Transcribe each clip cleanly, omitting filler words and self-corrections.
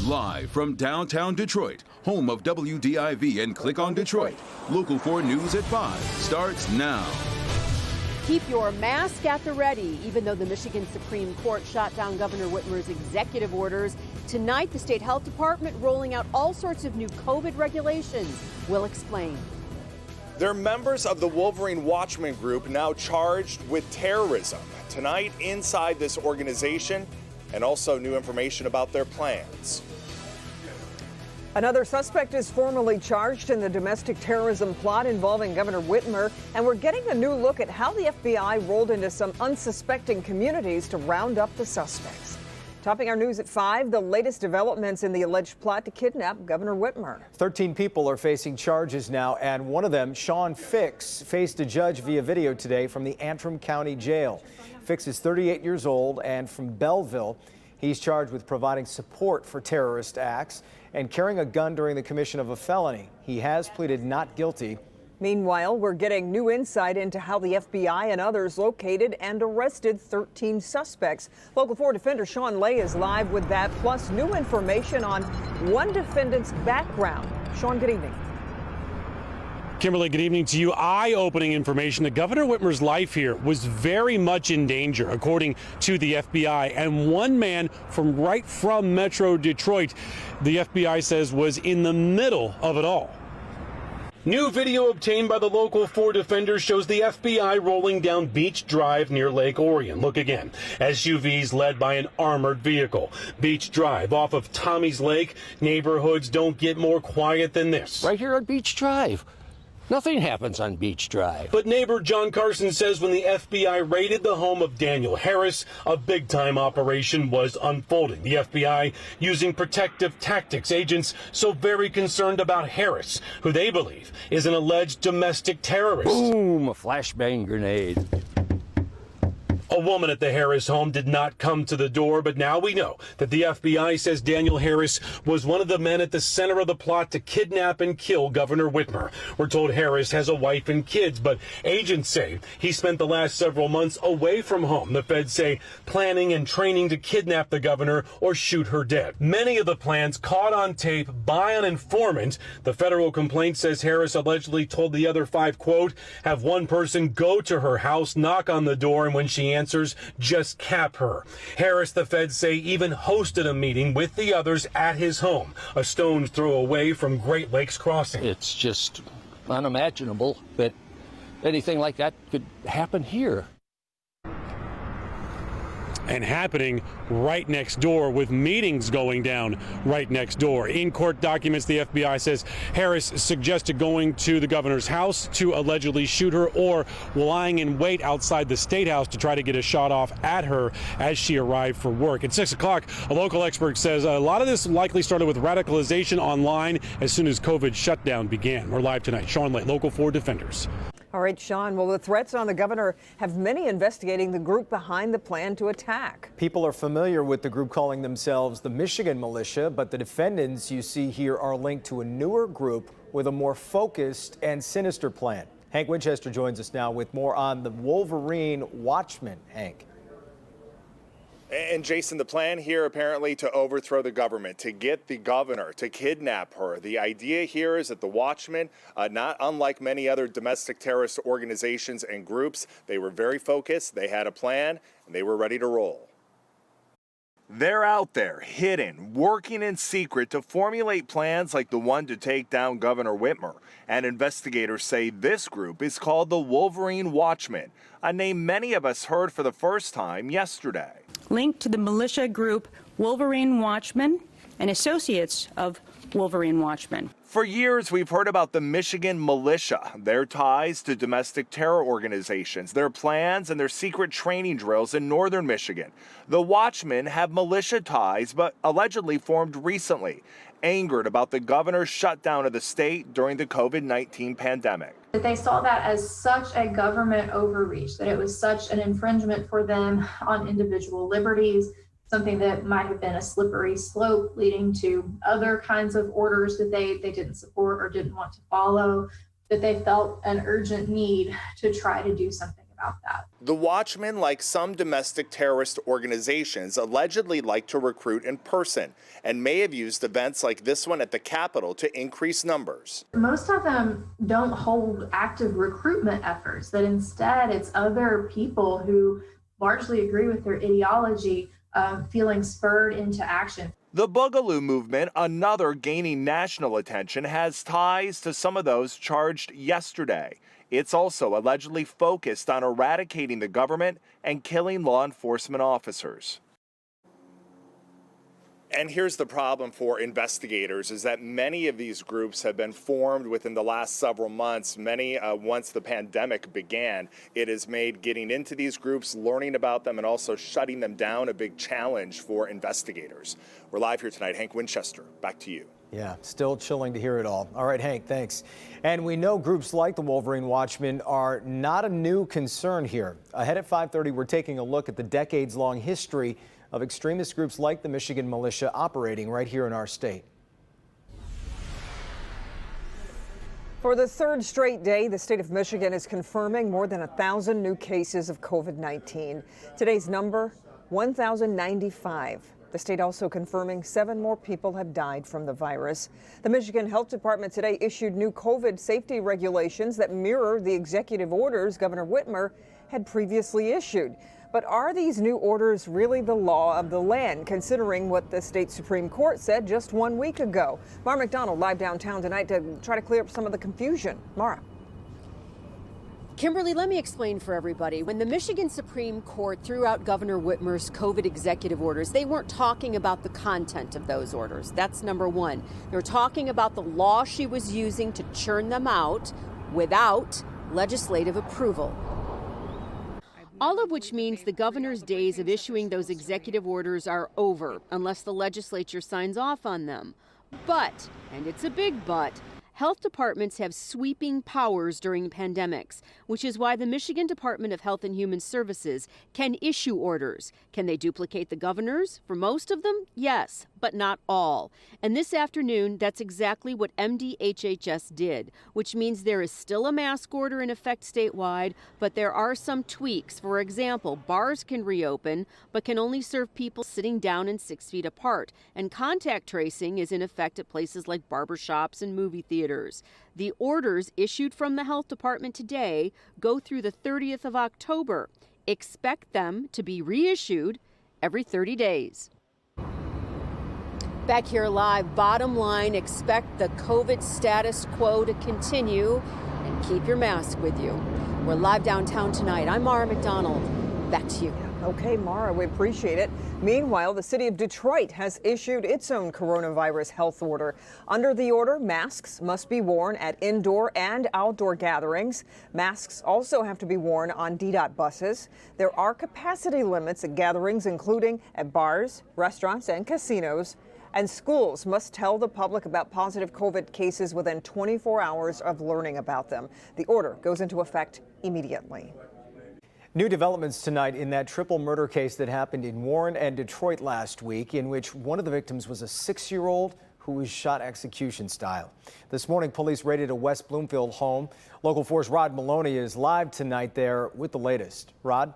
Live from downtown Detroit, home of WDIV and Click on Detroit, Local 4 News at 5 starts now. Keep your mask at the ready. Even though the Michigan Supreme Court shot down Governor Whitmer's executive orders, tonight the state health department rolling out all sorts of new COVID regulations. We'll explain. They're members of the Wolverine Watchmen group now charged with terrorism. Tonight, inside this organization, and also new information about their plans. Another suspect is formally charged in the domestic terrorism plot involving Governor Whitmer, and we're getting a new look at how the FBI rolled into some unsuspecting communities to round up the suspects. Topping our news at 5, the latest developments in the alleged plot to kidnap Governor Whitmer. 13 people are facing charges now, and one of them, Sean Fix, faced a judge via video today from the Antrim County Jail. Fix is 38 years old and from Belleville. He's charged with providing support for terrorist acts and carrying a gun during the commission of a felony. He has pleaded not guilty. Meanwhile, we're getting new insight into how the FBI and others located and arrested 13 suspects. Local 4 defender Sean Lay is live with that, plus new information on one defendant's background. Sean, good evening. Kimberly, good evening to you. Eye-opening information that Governor Whitmer's life here was very much in danger, according to the FBI. And one man from right from Metro Detroit, the FBI says, was in the middle of it all. New video obtained by the Local 4 defenders shows the FBI rolling down Beach Drive near Lake Orion. Look again. SUVs led by an armored vehicle. Beach Drive off of Tommy's Lake. Neighborhoods don't get more quiet than this. Right here on Beach Drive. Nothing happens on Beach Drive. But neighbor John Carson says when the FBI raided the home of Daniel Harris, a big-time operation was unfolding. The FBI using protective tactics. Agents so very concerned about Harris, who they believe is an alleged domestic terrorist. Boom, a flashbang grenade. A woman at the Harris home did not come to the door, but now we know that the FBI says Daniel Harris was one of the men at the center of the plot to kidnap and kill Governor Whitmer. We're told Harris has a wife and kids, but agents say he spent the last several months away from home. The feds say planning and training to kidnap the governor or shoot her dead. Many of the plans caught on tape by an informant. The federal complaint says Harris allegedly told the other 5, quote, have one person go to her house, knock on the door, and when she answers, just cap her. Harris, the feds say, even hosted a meeting with the others at his home, a stone's throw away from Great Lakes Crossing. It's just unimaginable that anything like that could happen here. And happening right next door, with meetings going down right next door. In court documents, the FBI says Harris suggested going to the governor's house to allegedly shoot her, or lying in wait outside the State House to try to get a shot off at her as she arrived for work. At 6 o'clock, a local expert says a lot of this likely started with radicalization online as soon as COVID shutdown began. We're live tonight. Sean Lay, Local 4 Defenders. All right, Sean. Well, the threats on the governor have many investigating the group behind the plan to attack. People are familiar with the group calling themselves the Michigan Militia, but the defendants you see here are linked to a newer group with a more focused and sinister plan. Hank Winchester joins us now with more on the Wolverine Watchmen. Hank. And Jason, the plan here apparently to overthrow the government, to get the governor, to kidnap her. The idea here is that the Watchmen, not unlike many other domestic terrorist organizations and groups, they were very focused, they had a plan, and they were ready to roll. They're out there, hidden, working in secret to formulate plans like the one to take down Governor Whitmer. And investigators say this group is called the Wolverine Watchmen, a name many of us heard for the first time yesterday. Linked to the militia group Wolverine Watchmen and associates of Wolverine Watchmen. For years, we've heard about the Michigan Militia, their ties to domestic terror organizations, their plans and their secret training drills in northern Michigan. The Watchmen have militia ties, but allegedly formed recently, angered about the governor's shutdown of the state during the COVID-19 pandemic. They saw that as such a government overreach, that it was such an infringement for them on individual liberties, something that might have been a slippery slope leading to other kinds of orders that they didn't support or didn't want to follow, that they felt an urgent need to try to do something about that. The Watchmen, like some domestic terrorist organizations, allegedly like to recruit in person and may have used events like this one at the Capitol to increase numbers. Most of them don't hold active recruitment efforts, that instead it's other people who largely agree with their ideology feeling spurred into action. The Boogaloo movement, another gaining national attention, has ties to some of those charged yesterday. It's also allegedly focused on eradicating the government and killing law enforcement officers. And here's the problem for investigators is that many of these groups have been formed within the last several months. Many, once the pandemic began, it has made getting into these groups, learning about them, and also shutting them down a big challenge for investigators. We're live here tonight. Hank Winchester, back to you. Yeah, still chilling to hear it all. All right, Hank, thanks. And we know groups like the Wolverine Watchmen are not a new concern here. Ahead at 5:30, we're taking a look at the decades-long history of extremist groups like the Michigan Militia operating right here in our state. For the third straight day, the state of Michigan is confirming more than 1,000 new cases of COVID-19. Today's number, 1,095. The state also confirming 7 more people have died from the virus. The Michigan Health Department today issued new COVID safety regulations that mirror the executive orders Governor Whitmer had previously issued. But are these new orders really the law of the land, considering what the state Supreme Court said just 1 week ago? Mara McDonald live downtown tonight to try to clear up some of the confusion. Mara. Kimberly, let me explain for everybody. When the Michigan Supreme Court threw out Governor Whitmer's COVID executive orders, they weren't talking about the content of those orders. That's number one. They were talking about the law she was using to churn them out without legislative approval. All of which means the governor's days of issuing those executive orders are over unless the legislature signs off on them. But, and it's a big but, health departments have sweeping powers during pandemics, which is why the Michigan Department of Health and Human Services can issue orders. Can they duplicate the governor's? For most of them, yes, but not all. And this afternoon, that's exactly what MDHHS did, which means there is still a mask order in effect statewide, but there are some tweaks. For example, bars can reopen, but can only serve people sitting down and 6 feet apart. And contact tracing is in effect at places like barbershops and movie theaters. The orders issued from the health department today go through the 30th of October. Expect them to be reissued every 30 days. Back here live, bottom line, expect the COVID status quo to continue and keep your mask with you. We're live downtown tonight. I'm Mara McDonald. Back to you. Okay, Mara, we appreciate it. Meanwhile, the city of Detroit has issued its own coronavirus health order. Under the order, masks must be worn at indoor and outdoor gatherings. Masks also have to be worn on DDOT buses. There are capacity limits at gatherings, including at bars, restaurants, and casinos. And schools must tell the public about positive COVID cases within 24 hours of learning about them. The order goes into effect immediately. New developments tonight in that triple murder case that happened in Warren and Detroit last week, in which one of the victims was a 6-year-old who was shot execution style. This morning, police raided a West Bloomfield home. Local 4's Rod Maloney is live tonight there with the latest. Rod?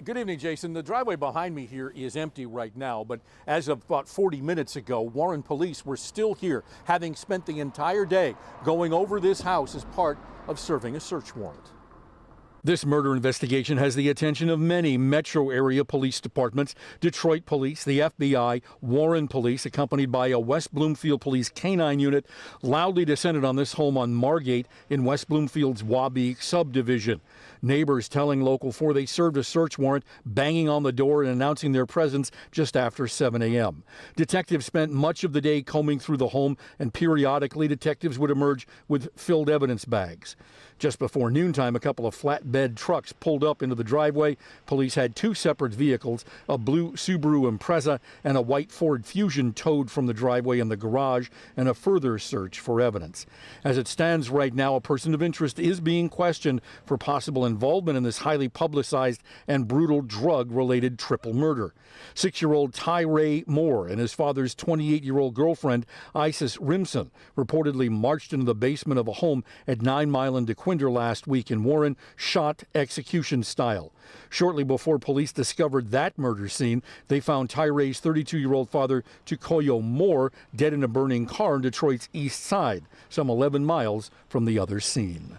Good evening, Jason. The driveway behind me here is empty right now, but as of about 40 minutes ago, Warren police were still here, having spent the entire day going over this house as part of serving a search warrant. This murder investigation has the attention of many metro area police departments, Detroit Police, the FBI, Warren Police, accompanied by a West Bloomfield Police canine unit, loudly descended on this home on Margate in West Bloomfield's Wabi subdivision. Neighbors telling Local 4 they served a search warrant, banging on the door and announcing their presence just after 7 a.m. Detectives spent much of the day combing through the home, and periodically detectives would emerge with filled evidence bags. Just before noontime, a couple of flatbed trucks pulled up into the driveway. Police had 2 separate vehicles, a blue Subaru Impreza and a white Ford Fusion, towed from the driveway in the garage, and a further search for evidence. As it stands right now, a person of interest is being questioned for possible involvement in this highly publicized and brutal drug-related triple murder. 6-year-old Tyree Moore and his father's 28-year-old girlfriend, Isis Rimson, reportedly marched into the basement of a home at 9 Mile and DeQuinder last week in Warren, shot shot execution style. Shortly before police discovered that murder scene, they found Tyre's 32-year-old father, Tukoyo Moore, dead in a burning car in Detroit's east side, some 11 miles from the other scene.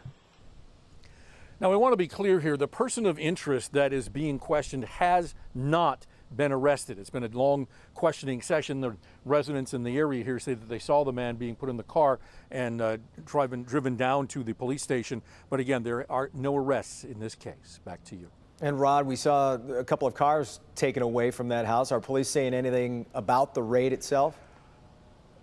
Now, I want to be clear here. The person of interest that is being questioned has not been arrested. It's been a long questioning session. The residents in the area here say that they saw the man being put in the car and driven down to the police station. But again, there are no arrests in this case. Back to you. And Rod, we saw a couple of cars taken away from that house. Are police saying anything about the raid itself?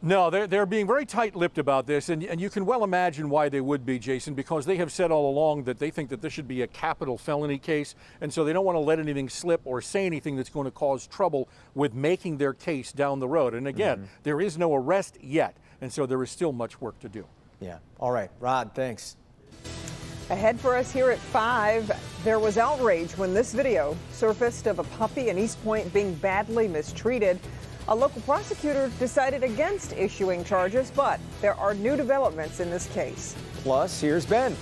No, they're being very tight-lipped about this, and you can well imagine why they would be, Jason, because they have said all along that they think that this should be a capital felony case, and so they don't want to let anything slip or say anything that's going to cause trouble with making their case down the road. And again, there is no arrest yet, and so there is still much work to do. Yeah. All right, Rod, thanks. Ahead for us here at 5, there was outrage when this video surfaced of a puppy in East Point being badly mistreated. A local prosecutor decided against issuing charges, but there are new developments in this case. Plus, here's Ben.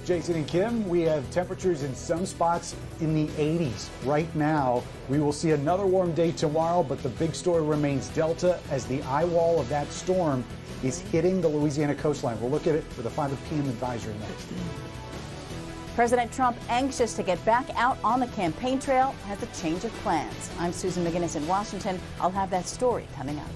Jason and Kim, we have temperatures in some spots in the 80s right now. We will see another warm day tomorrow, but the big story remains Delta as the eye wall of that storm is hitting the Louisiana coastline. We'll look at it with a 5 p.m. advisory next. President Trump, anxious to get back out on the campaign trail, has a change of plans. I'm Susan McGinnis in Washington. I'll have that story coming up.